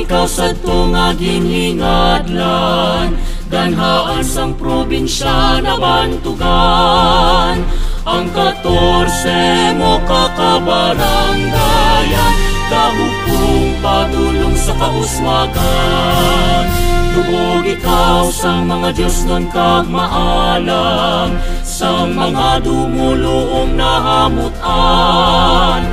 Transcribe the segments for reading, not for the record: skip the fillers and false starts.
ikaw sa nga ginhingadlan, ganhaan sang probinsya na bantugan. Ang 14 mo kakabaranggayan, kahupong padulong sa kauswagan. Tubog ikaw sang mga Diyos nun kag maalam, sang mga dumuluong nahamutan.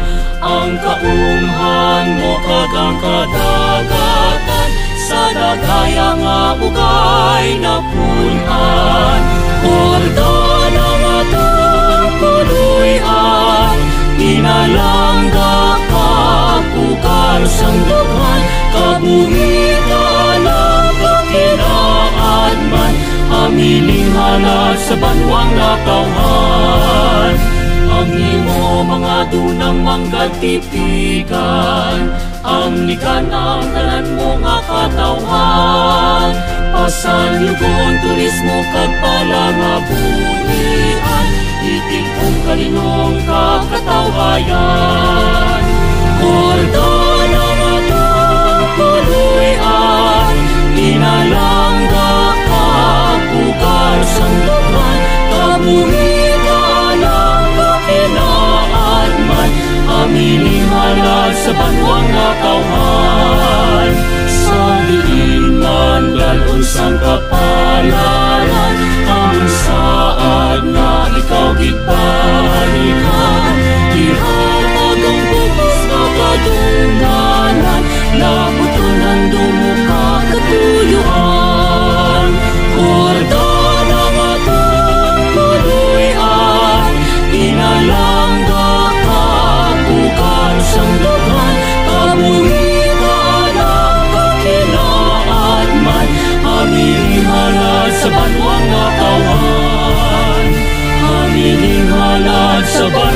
Ang kaunghan mo kag ang kadagatan, sa dagaya nga bugay na punan. Kordan ang atong kuluyan, inalangga kapugar sang dugan. Kabuhitan ang kakinaan man, amiling halad sa banwang nakauhan. Ang imo mga dunang manggatipigan, ang likan ang tanan mo nga katawhan. Pasanyugon turismo kag palangabunian, itig kong kalinong kakatawhayan. Kordan ang atong kuluyan, inalangga kapugar sang dugan. Kabuhitan ang kakinaan man, amiling halad sa banwang nakauhan. Sa diingan dalon sang kapalaran, ang saad nga ikaw gibalikan. Ihatag ang bugos na kadungganan, labuton ang dumuka katuyuan. Kordan ang atong kuluyan, inalangga kapugar sang dugan. Kabuhitan ang kakinaan man, amiling halad sa banwang nakauhan. Amiling halad sa banwang